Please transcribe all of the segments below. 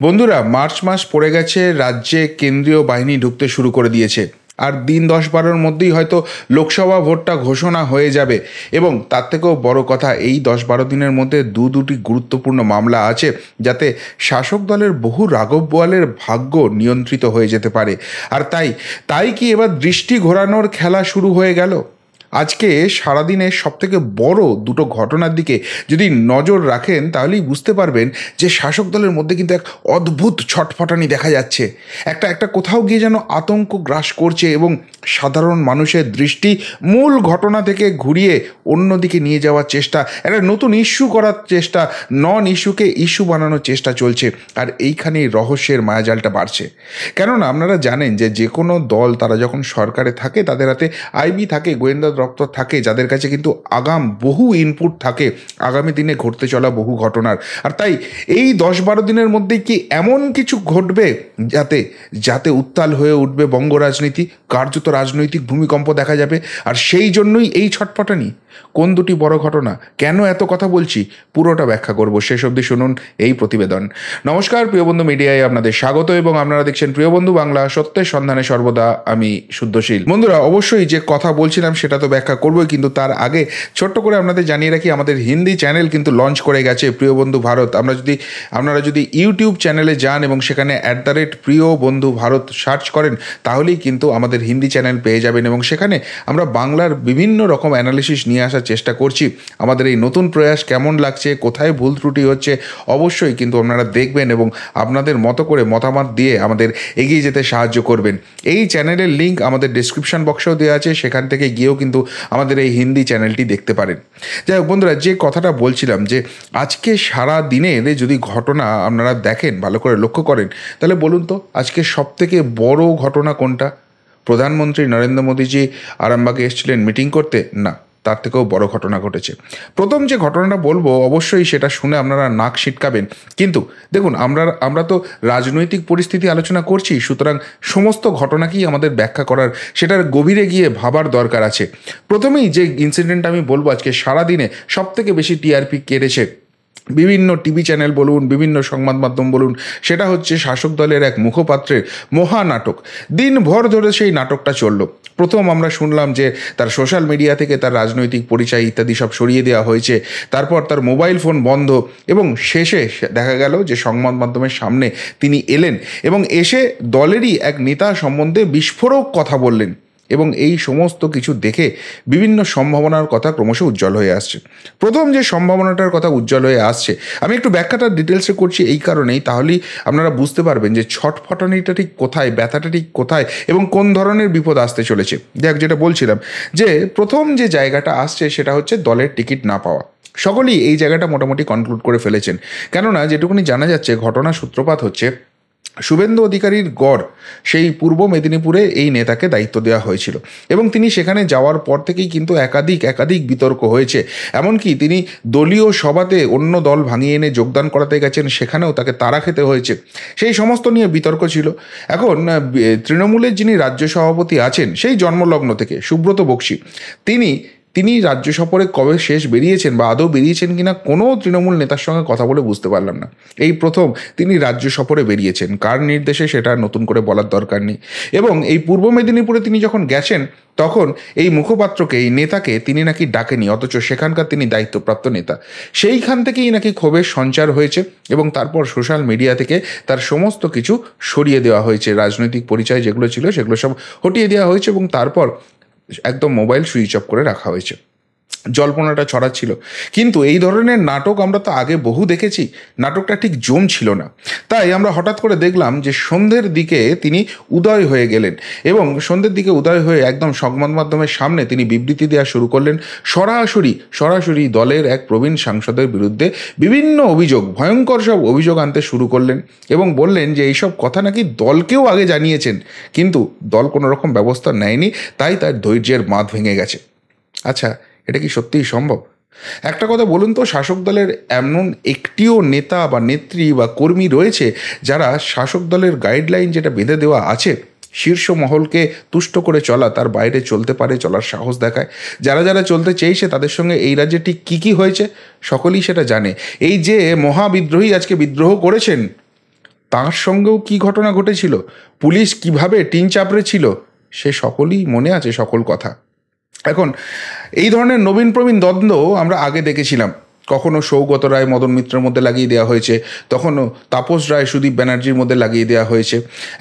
বন্ধুরা, মার্চ মাস পড়ে গেছে, রাজ্যে কেন্দ্রীয় বাহিনী ঢুকতে শুরু করে দিয়েছে। আর দিন 10-12-র মধ্যেই হয়তো লোকসভা ভোটটা ঘোষণা হয়ে যাবে। এবং তার থেকেও বড় কথা, এই 10-12 দিনের মধ্যে দুটি গুরুত্বপূর্ণ মামলা আছে, যাতে শাসক দলের বহু রাঘব বোয়ালের ভাগ্য নিয়ন্ত্রিত হয়ে যেতে পারে। আর তাই তাই কি এবার দৃষ্টি ঘোরানোর খেলা শুরু হয়ে গেল? আজকে সারাদিনের সবথেকে বড় দুটো ঘটনার দিকে যদি নজর রাখেন, তাহলেই বুঝতে পারবেন যে শাসক দলের মধ্যে কিন্তু এক অদ্ভুত ছটফটানি দেখা যাচ্ছে। একটা একটা কোথাও গিয়ে যেন আতঙ্ক গ্রাস করছে, এবং সাধারণ মানুষের দৃষ্টি মূল ঘটনা থেকে ঘুরিয়ে অন্যদিকে নিয়ে যাওয়ার চেষ্টা, একটা নতুন ইস্যু করার চেষ্টা, নন ইস্যুকে ইস্যু বানানোর চেষ্টা চলছে। আর এইখানেই রহস্যের মায়াজালটা বাড়ছে। কেননা আপনারা জানেন যে কোনো দল তারা যখন সরকারে থাকে, তাদের হাতে আইবি থাকে, গোয়েন্দা দপ্তর থাকে, যাদের কাছে কিন্তু আগাম বহু ইনপুট থাকে আগামী দিনে ঘটতে চলা বহু ঘটনার। আর তাই এই 10-12 দিনের মধ্যেই কি এমন কিছু ঘটবে যাতে যাতে উত্তাল হয়ে উঠবে বঙ্গ রাজনীতি, কার্যত রাজনৈতিক ভূমিকম্প দেখা যাবে। আর সেই জন্যই এই ছটফটানি। কোন দুটি বড় ঘটনা, কেন এত কথা বলছি, পুরোটা ব্যাখ্যা করব। শেষ অবধি শুনুন এই প্রতিবেদন। নমস্কার, প্রিয়বন্ধু মিডিয়ায় আপনাদের স্বাগত, এবং আপনারা দেখছেন প্রিয়বন্ধু বাংলা, সত্যের সন্ধানে সর্বদা আমি শুদ্ধশীল। বন্ধুরা, অবশ্যই যে কথা বলছিলাম সেটা তো ব্যাখ্যা করবোই, কিন্তু তার আগে ছোট্ট করে আপনাদের জানিয়ে রাখি, আমাদের হিন্দি চ্যানেল কিন্তু লঞ্চ করে গেছে, প্রিয়বন্ধু ভারত। আপনারা যদি ইউটিউব চ্যানেলে যান এবং সেখানে @প্রিয় বন্ধু ভারত সার্চ করেন, তাহলেই কিন্তু আমাদের হিন্দি চ্যানেল পেয়ে যাবেন। এবং সেখানে আমরা বাংলার বিভিন্ন রকম অ্যানালিসিস নিয়ে আসার চেষ্টা করছি। আমাদের এই নতুন প্রয়াস কেমন লাগছে, কোথায় ভুল ত্রুটি হচ্ছে, অবশ্যই কিন্তু আপনারা দেখবেন এবং আপনাদের মতো করে মতামত দিয়ে আমাদের এগিয়ে যেতে সাহায্য করবেন। এই চ্যানেলের লিঙ্ক আমাদের ডেসক্রিপশন বক্সেও দেওয়া আছে, সেখান থেকে গিয়েও কিন্তু আমাদের এই হিন্দি চ্যানেলটি দেখতে পারেন। যাই হোক বন্ধুরা, যে কথাটা বলছিলাম, যে আজকে সারা দিনের যদি ঘটনা আপনারা দেখেন, ভালো করে লক্ষ্য করেন, তাহলে বলুন তো আজকে সবথেকে বড় ঘটনা কোনটা? প্রধানমন্ত্রী নরেন্দ্র মোদীজি আরামবাগে এসেছিলেন মিটিং করতে? না, তার থেকেও বড় ঘটনা ঘটেছে। প্রথম যে ঘটনাটা বলবো, অবশ্যই সেটা শুনে আপনারা নাক সিটকাবেন, কিন্তু দেখুন, আমরা তো রাজনৈতিক পরিস্থিতি আলোচনা করছি, সুতরাং সমস্ত ঘটনাকেই আমাদের ব্যাখ্যা করার, সেটার গভীরে গিয়ে ভাবার দরকার আছে। প্রথমেই যে ইনসিডেন্ট আমি বলবো, আজকে সারাদিনে সবথেকে বেশি টিআরপি কেড়েছে বিভিন্ন টিভি চ্যানেল বলুন, বিভিন্ন সংবাদ মাধ্যম বলুন, সেটা হচ্ছে শাসক দলের এক মুখপাত্রের মহানাটক। দিনভর ধরে সেই নাটকটা চলল। প্রথম আমরা শুনলাম যে তার সোশ্যাল মিডিয়া থেকে তার রাজনৈতিক পরিচয় ইত্যাদি সব সরিয়ে দেওয়া হয়েছে, তারপর তার মোবাইল ফোন বন্ধ, এবং শেষে দেখা গেল যে সংবাদ মাধ্যমের সামনে তিনি এলেন এবং এসে দলেরই এক নেতা সম্বন্ধে বিস্ফোরক কথা বললেন। এবং এই সমস্ত কিছু দেখে বিভিন্ন সম্ভাবনার কথা ক্রমশ উজ্জ্বল হয়ে আসছে। প্রথম যে সম্ভাবনাটার কথা উজ্জ্বল হয়ে আসছে, আমি একটু ব্যাখ্যাটা ডিটেলসে করছি এই কারণেই, তাহলেই আপনারা বুঝতে পারবেন যে ছটফটানিটা ঠিক কোথায়, ব্যথাটা ঠিক কোথায়, এবং কোন ধরনের বিপদ আসতে চলেছে। দেখ, যেটা বলছিলাম, যে প্রথম যে জায়গাটা আসছে সেটা হচ্ছে দলের টিকিট না পাওয়া। সকলেই এই জায়গাটা মোটামুটি কনক্লুড করে ফেলেছেন। কেননা যেটুকুনি জানা যাচ্ছে, ঘটনা সূত্রপাত হচ্ছে শুভেন্দু অধিকারীর গড়, সেই পূর্ব মেদিনীপুরে এই নেতাকে দায়িত্ব দেওয়া হয়েছিল, এবং তিনি সেখানে যাওয়ার পর থেকেই কিন্তু একাধিক বিতর্ক হয়েছে। এমনকি তিনি দলীয় সভাতে অন্য দল ভাঙিয়ে এনে যোগদান করাতে গেছেন, সেখানেও তাকে তাড়া খেতে হয়েছে। সেই সমস্ত নিয়ে বিতর্ক ছিল। এখন তৃণমূলের যিনি রাজ্য সভাপতি আছেন, সেই জন্মলগ্ন থেকে সুব্রত বক্সী, তিনি রাজ্য সফরে কবে শেষ বেরিয়েছেন, বা আদৌ বেরিয়েছেন কিনা, কোনো তৃণমূল নেতার সঙ্গে কথা বলে বুঝতে পারলাম না। এই প্রথম তিনি রাজ্য সফরে বেরিয়েছেন, কার নির্দেশে সেটা নতুন করে বলার দরকার নেই। এবং এই পূর্ব মেদিনীপুরে তিনি যখন গেছেন, তখন এই মুখপাত্রকে, এই নেতাকে তিনি নাকি ডাকেনি, অথচ সেখানকার তিনি দায়িত্বপ্রাপ্ত নেতা। সেইখান থেকেই নাকি ক্ষোভের সঞ্চার হয়েছে, এবং তারপর সোশ্যাল মিডিয়া থেকে তার সমস্ত কিছু সরিয়ে দেওয়া হয়েছে। রাজনৈতিক পরিচয় যেগুলো ছিল সেগুলো সব হটিয়ে দেওয়া হয়েছে, এবং তারপর একদম মোবাইল সুইচ অফ করে রাখা হয়েছে। জল্পনাটা ছড়াচ্ছিল। কিন্তু এই ধরনের নাটক আমরা তো আগে বহু দেখেছি, নাটকটা ঠিক জমছিল না। তাই আমরা হঠাৎ করে দেখলাম যে সন্ধ্যের দিকে তিনি উদয় হয়ে গেলেন, এবং সন্ধ্যের দিকে উদয় হয়ে একদম সংবাদ মাধ্যমের সামনে তিনি বিবৃতি দেওয়া শুরু করলেন। সরাসরি দলের এক প্রবীণ সাংসদের বিরুদ্ধে বিভিন্ন অভিযোগ, ভয়ঙ্কর সব অভিযোগ আনতে শুরু করলেন, এবং বললেন যে এইসব কথা নাকি দলকেও আগে জানিয়েছেন, কিন্তু দল কোনো রকম ব্যবস্থা নেয়নি, তাই তার ধৈর্যের বাঁধ ভেঙে গেছে। আচ্ছা, এটা কি সত্যিই সম্ভব? একটা কথা বলুন তো, শাসক দলের এমন একটিও নেতা বা নেত্রী বা কর্মী রয়েছে যারা শাসক দলের গাইডলাইন যেটা বেঁধে দেওয়া আছে, শীর্ষ মহলকে তুষ্ট করে চলা, তার বাইরে চলতে পারে, চলার সাহস দেখায়? যারা চলতে চেয়েছে তাদের সঙ্গে এই রাজ্যে ঠিক কী হয়েছে সকলেই সেটা জানে। এই যে মহাবিদ্রোহী আজকে বিদ্রোহ করেছেন, তার সঙ্গেও কি ঘটনা ঘটেছিল, পুলিশ কিভাবে টিন চাপড়ে ছিল, সে সকলই মনে আছে, সকল কথা। এখন এই ধরনের নবীন প্রবীণ দ্বন্দ্ব আমরা আগে দেখেছিলাম। কখনো সৌগত রায় মদন মিত্রের মধ্যে লাগিয়ে দেওয়া হয়েছে, তখনও তাপস রায় সুদীপ ব্যানার্জির মধ্যে লাগিয়ে দেওয়া হয়েছে।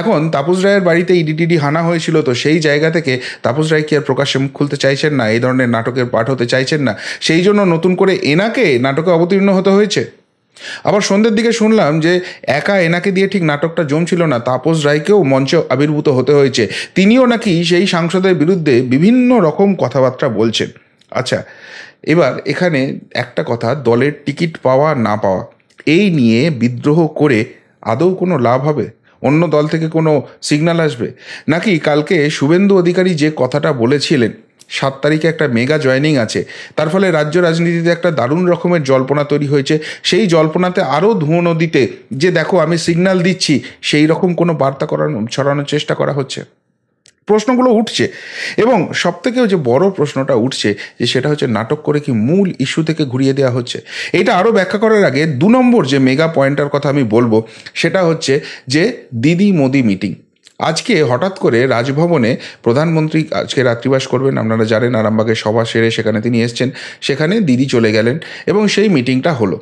এখন তাপস রায়ের বাড়িতে ইডিটিডি হানা হয়েছিল, তো সেই জায়গা থেকে তাপস রায় কি আর প্রকাশ্যে মুখ খুলতে চাইছেন না, এই ধরনের নাটকের পাঠ হতে চাইছেন না, সেই জন্য নতুন করে এনাকে নাটকে অবতীর্ণ হতে হয়েছে। আবার সন্ধ্যের দিকে শুনলাম যে একা এনাকে দিয়ে ঠিক নাটকটা জমছিল না, তাপস রায়কেও মঞ্চে আবির্ভূত হতে হয়েছে। তিনিও নাকি সেই সাংসদের বিরুদ্ধে বিভিন্ন রকম কথাবার্তা বলছেন। আচ্ছা, এবার এখানে একটা কথা, দলের টিকিট পাওয়া না পাওয়া এই নিয়ে বিদ্রোহ করে আদৌ কোনো লাভ হবে? অন্য দল থেকে কোনো সিগন্যাল আসবে? নাকি কালকে শুভেন্দু অধিকারী যে কথাটা বলেছিলেন 7 তারিখে একটা মেগা জয়েনিং আছে, তার ফলে রাজ্য রাজনীতিতে একটা দারুণ রকমের জল্পনা তৈরি হয়েছে, সেই জল্পনাতে আরও ধুঁয়ো নদীতে যে দেখো আমি সিগন্যাল দিচ্ছি, সেই রকম কোনো বার্তা ছড়ানোর চেষ্টা করা হচ্ছে? প্রশ্নগুলো উঠছে। এবং সবথেকেও যে বড় প্রশ্নটা উঠছে যে সেটা হচ্ছে নাটক করে কি মূল ইস্যু থেকে ঘুরিয়ে দেওয়া হচ্ছে? এটা আরও ব্যাখ্যা করার আগে 2 নম্বর যে মেগা পয়েন্টার কথা আমি বলবো সেটা হচ্ছে যে দিদি মোদি মিটিং। আজকে হঠাৎ করে রাজভবনে প্রধানমন্ত্রী আজকে রাত্রিবাস করবেন, আপনারা জানেন, আরামবাগের সভা সেরে সেখানে তিনি এসছেন, সেখানে দিদি চলে গেলেন এবং সেই মিটিংটা হলো।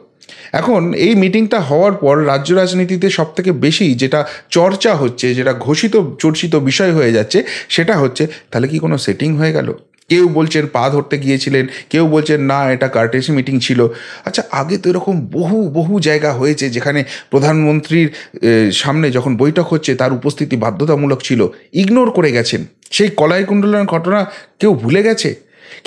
এখন এই মিটিংটা হওয়ার পর রাজ্য রাজনীতিতে সবথেকে বেশি যেটা চর্চা হচ্ছে, যেটা ঘোষিত চর্চিত বিষয় হয়ে যাচ্ছে, সেটা হচ্ছে তাহলে কি কোনো সেটিং হয়ে গেল? কেউ বলছেন পা ধরতে গিয়েছিলেন, কেউ বলছেন না এটা কার্টেসি মিটিং ছিল। আচ্ছা, আগে তো এরকম বহু বহু জায়গা হয়েছে যেখানে প্রধানমন্ত্রীর সামনে যখন বৈঠক হচ্ছে তার উপস্থিতি বাধ্যতামূলক ছিল, ইগনোর করে গেছেন। সেই কলাইকুণ্ডলার ঘটনা কেউ ভুলে গেছে?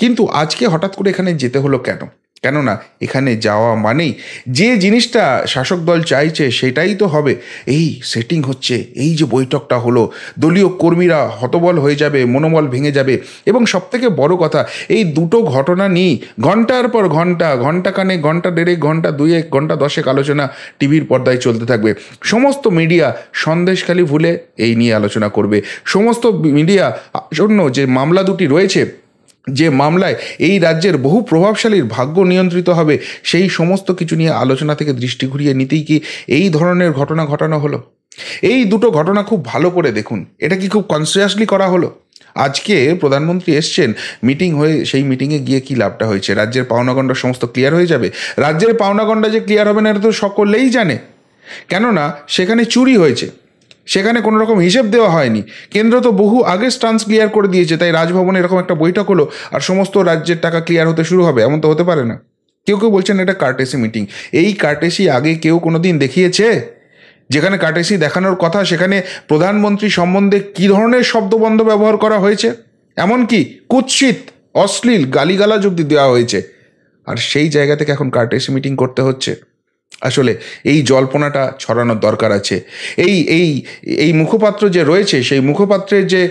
কিন্তু আজকে হঠাৎ করে এখানে যেতে হলো কেন? কেননা এখানে যাওয়া মানেই যে জিনিসটা শাসক দল চাইছে সেটাই তো হবে। এই সেটিং হচ্ছে, এই যে বৈঠকটা হলো, দলীয় কর্মীরা হতবল হয়ে যাবে, মনোবল ভেঙে যাবে। এবং সবথেকে বড় কথা, এই দুটো ঘটনা নিয়ে ঘন্টার পর ঘন্টা, ঘন্টা কানে ঘন্টা দেড়েক, ঘন্টা দুয়েক, ঘন্টা দশেক আলোচনা টিভির পর্দায় চলতে থাকবে। সমস্ত মিডিয়া সন্দেশখালি ভুলে এই নিয়ে আলোচনা করবে। সমস্ত মিডিয়া জন্য যে মামলা দুটি রয়েছে, যে মামলায় এই রাজ্যের বহু প্রভাবশালীর ভাগ্য নিয়ন্ত্রিত হবে, সেই সমস্ত কিছু নিয়ে আলোচনা থেকে দৃষ্টি ঘুরিয়ে নিতেই কি এই ধরনের ঘটনা ঘটানো হলো? এই দুটো ঘটনা খুব ভালো করে দেখুন, এটা কি খুব কনসিয়াসলি করা হলো? আজকে প্রধানমন্ত্রী এসছেন, মিটিং হয়ে সেই মিটিংয়ে গিয়ে কি লাভটা হয়েছে? রাজ্যের পাওনাগণ্ডা সমস্ত ক্লিয়ার হয়ে যাবে? রাজ্যের পাওনাগণ্ডা যে ক্লিয়ার হবে না এটা তো সকলেই জানে, কেননা সেখানে চুরি হয়েছে, সেখানে কোনো রকম হিসেব দেওয়া হয়নি। কেন্দ্র তো বহু আগে স্টান্স ক্লিয়ার করে দিয়েছে, তাই রাজভবনে এরকম একটা বৈঠক হলো আর সমস্ত রাজ্যের টাকা ক্লিয়ার হতে শুরু হবে, এমন তো হতে পারে না। কেউ কেউ বলছেন এটা কার্টেসি মিটিং। এই কার্টেসি আগে কেউ কোনো দিন দেখিয়েছে? যেখানে কার্টেসি দেখানোর কথা সেখানে প্রধানমন্ত্রী সম্বন্ধে কী ধরনের শব্দবন্ধ ব্যবহার করা হয়েছে, এমনকি কুৎসিত অশ্লীল গালিগালাজ অব্দি দেওয়া হয়েছে, আর সেই জায়গা থেকে এখন কার্টেসি মিটিং করতে হচ্ছে। আসলে এই জল্পনাটা ছড়ানোর দরকার আছে। এই এই এই মুখপাত্র যে রয়েছে, সেই মুখপাত্রের যে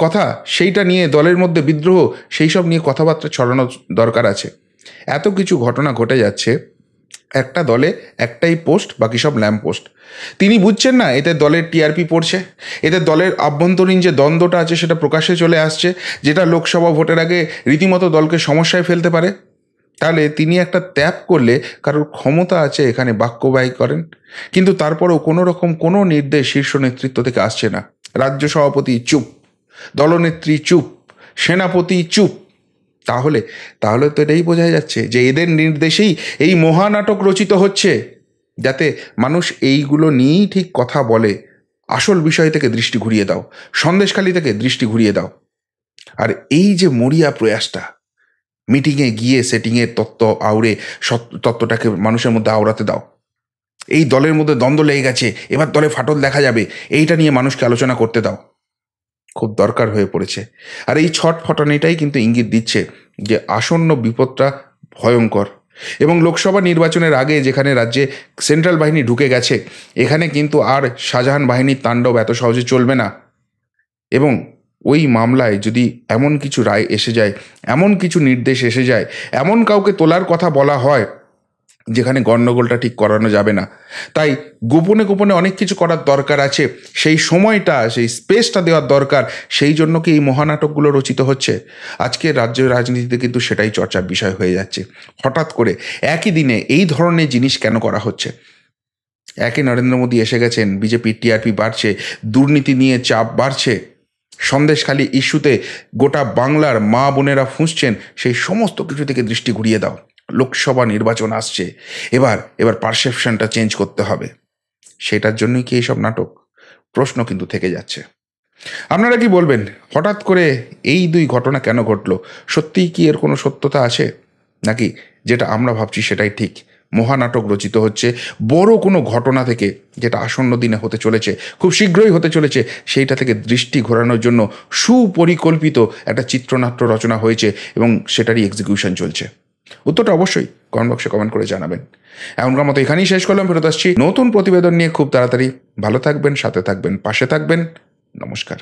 কথা, সেইটা নিয়ে দলের মধ্যে বিদ্রোহ, সেই সব নিয়ে কথাবার্তা ছড়ানোর দরকার আছে। এত কিছু ঘটনা ঘটে যাচ্ছে, একটা দলে একটাই পোস্ট, বাকি সব ল্যাম্প পোস্ট। তিনি বুঝছেন না এতে দলের টিআরপি পড়ছে, এতে দলের আভ্যন্তরীণ যে দ্বন্দ্বটা আছে সেটা প্রকাশ্যে চলে আসছে, যেটা লোকসভা ভোটের আগে রীতিমতো দলকে সমস্যায় ফেলতে পারে। তাহলে তিনি একটা ত্যাগ করলে কারোর ক্ষমতা আছে এখানে বাক্য ব্যয় করেন, কিন্তু তারপরেও কোনো রকম কোনো নির্দেশ শীর্ষ নেতৃত্ব থেকে আসছে না। রাজ্য সভাপতি চুপ, দলনেত্রী চুপ, সেনাপতি চুপ। তাহলে তাহলে তো এটাই বোঝা যাচ্ছে যে এদের নির্দেশেই এই মহানাটক রচিত হচ্ছে, যাতে মানুষ এইগুলো নিয়েই ঠিক কথা বলে। আসল বিষয় থেকে দৃষ্টি ঘুরিয়ে দাও, সন্দেশখালি থেকে দৃষ্টি ঘুরিয়ে দাও। আর এই যে মরিয়া প্রয়াসটা, মিটিংয়ে গিয়ে সেটিংয়ের তত্ত্ব আউড়ে তত্ত্বটাকে মানুষের মধ্যে আওড়াতে দাও, এই দলের মধ্যে দ্বন্দ্ব লেগে গেছে, এবার দলে ফাটল দেখা যাবে, এইটা নিয়ে মানুষকে আলোচনা করতে দাও, খুব দরকার হয়ে পড়েছে। আর এই ছটফটানিটাই কিন্তু ইঙ্গিত দিচ্ছে যে আসন্ন বিপদটা ভয়ঙ্কর। এবং লোকসভা নির্বাচনের আগে যেখানে রাজ্যে সেন্ট্রাল বাহিনী ঢুকে গেছে, এখানে কিন্তু আর শাহজাহান বাহিনীর তাণ্ডব এত সহজে চলবে না। এবং ওই মামলায় যদি এমন কিছু রায় এসে যায়, এমন কিছু নির্দেশ এসে যায়, এমন কাউকে তোলার কথা বলা হয় যেখানে গণ্ডগোলটা ঠিক করানো যাবে না, তাই গোপনে গোপনে অনেক কিছু করার দরকার আছে। সেই সময়টা, সেই স্পেসটা দেওয়ার দরকার। সেই জন্য কি এই মহানাটকগুলো রচিত হচ্ছে? আজকে রাজ্যের রাজনীতিতে কিন্তু সেটাই চর্চার বিষয় হয়ে যাচ্ছে। হঠাৎ করে একই দিনে এই ধরনের জিনিস কেন করা হচ্ছে? একে নরেন্দ্র মোদী এসে গেছেন, বিজেপির টিআরপি বাড়ছে, দুর্নীতি নিয়ে চাপ বাড়ছে, সন্দেশখালী ইস্যুতে গোটা বাংলার মা বোনেরা ফুঁসছেন, সেই সমস্ত কিছু থেকে দৃষ্টি ঘুরিয়ে দাও। লোকসভা নির্বাচন আসছে, এবার পারসেপশনটা চেঞ্জ করতে হবে। সেটার জন্যই কি এইসব নাটক? প্রশ্ন কিন্তু থেকে যাচ্ছে। আপনারা কি বলবেন? হঠাৎ করে এই দুই ঘটনা কেন ঘটলো? সত্যিই কি এর কোনো সত্যতা আছে, নাকি যেটা আমরা ভাবছি সেটাই ঠিক? মহানাটক রচিত হচ্ছে বড় কোনো ঘটনা থেকে, যেটা আসন্ন দিনে হতে চলেছে, খুব শীঘ্রই হতে চলেছে, সেইটা থেকে দৃষ্টি ঘোরানোর জন্য সুপরিকল্পিত একটা চিত্রনাট্য রচনা হয়েছে এবং সেটারই এক্সিকিউশন চলছে। উত্তরটা অবশ্যই কমেন্ট বক্সে কমেন্ট করে জানাবেন। এখনকার মতো এখানেই শেষ করলাম, ফেরত আসছি নতুন প্রতিবেদন নিয়ে খুব তাড়াতাড়ি। ভালো থাকবেন, সাথে থাকবেন, পাশে থাকবেন। নমস্কার।